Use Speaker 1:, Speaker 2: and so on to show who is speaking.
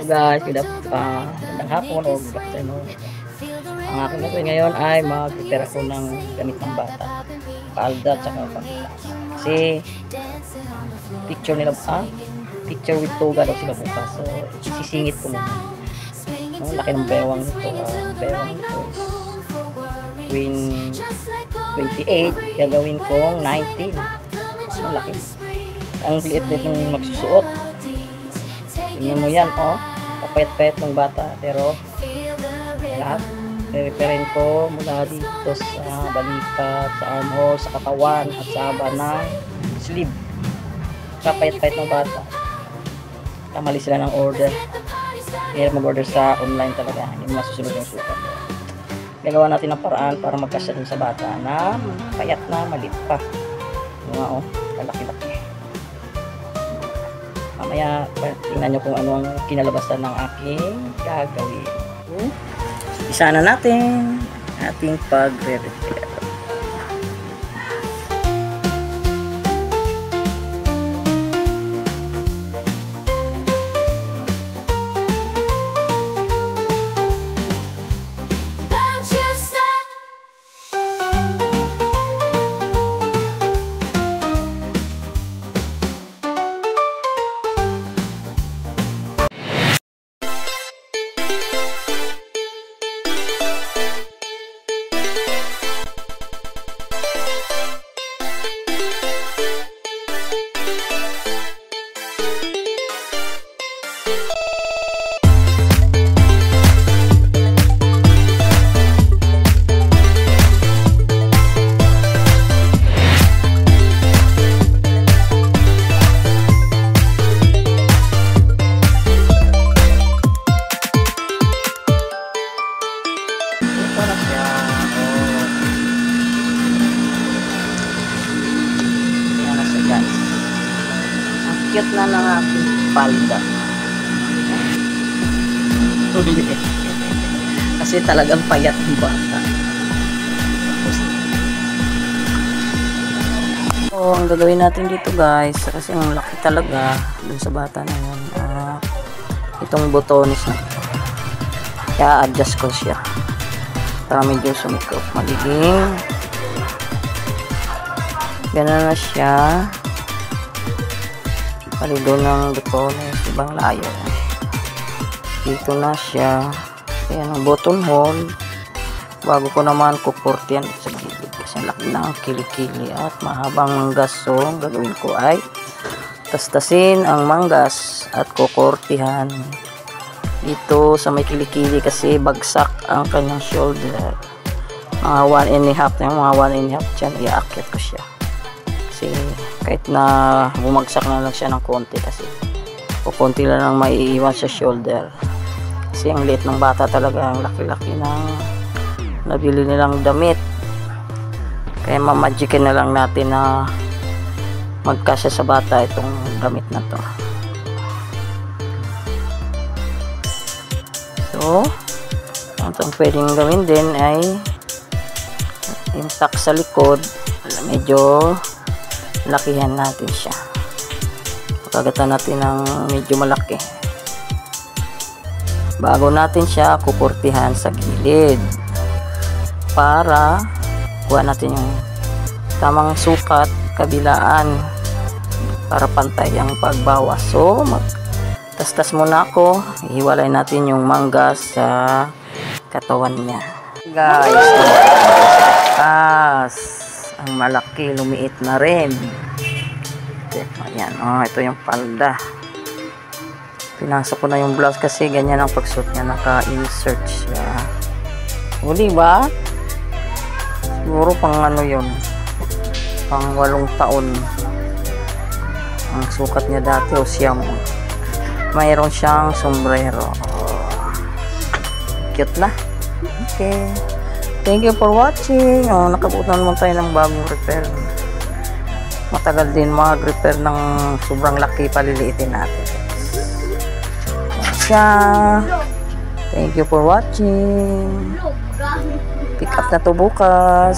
Speaker 1: guys, magandang hapon o good afternoon. Ang aking gagawin ngayon ay mag-prepare ako ng gamit ng bata, palda at saka pangita. Kasi picture with toga daw sila bukas, so isisingit ko muna. Laki ng bewang nito. Bewang nito is 28, gagawin kong 19. Malaki. Ang liit-liit ng magsusuot. Tingnan mo yan, kapayat-payat ng bata, pero lahat referent ko mula dito sa balikat, sa armhole, sa katawan at sa haba ng sleeve. Kapayat-payat ng bata. Kamali sila ng order. Kaya mag-order sa online talaga, hindi masusunod yung sukat. Gagawa natin ng paraan para magkasya dun sa bata na payat na maliit pa. Mga kalaki-laki. Mamaya tingnan nyo kung ano ang kinalabasan ng aking gagawin. Isa na natin ating pagre-repair. Cute na ng aking palda. Kasi talagang payat ng bata. So, ang gagawin natin dito guys, kasi ang laki talaga dun sa bata na yun. Itong botones na ito. Kaya adjust ko siya para medyo sumikop. Magiging gano'n na siya. Palido ng botones, ibang layo. Dito na siya. Ayan ang button hole. Bago ko naman kukurtihan sa gilid kasi laki ng kilikili at mahabang manggas. So, ang gagawin ko ay tastasin ang manggas at kukurtihan dito sa may kilikili kasi bagsak ang kanyang shoulder. Mga 1.5 na yung mga 1.5 dyan, iaakit ko siya. Kasi kahit na bumagsak na lang siya ng konti kasi kukunti lang ang maiiwan sa shoulder kasi ang liit ng bata talaga, ang laki-laki ng nabili nilang damit, kaya mamagikin na lang natin na magkasya sa bata itong damit na to. So ang pwedeng gawin din ay intact sa likod, medyo lakihan natin siya. Pagkagatan natin ng medyo malaki. Bago natin siya kukurtihan sa gilid para kuha natin yung tamang sukat kabilaan para pantay ang pagbawas. So magtastas muna ako, ihiwalay natin yung manggas sa katawan niya guys. Ang malaki, lumiit na rin. Ayan, ito yung palda. Pinasok ko na yung blouse kasi ganyan ang pagsuot niya, naka-insert siya. O diba? Siguro pang ano yun, pang 8 taon ang sukat niya dati o siyam. Mayroon siyang sombrero. Cute na. Okay. Thank you for watching. Nakabuot na naman tayo ng bagong repair. Matagal din mag-repair ng sobrang laki, paliliitin natin. Thank you for watching. Pick up na to bukas.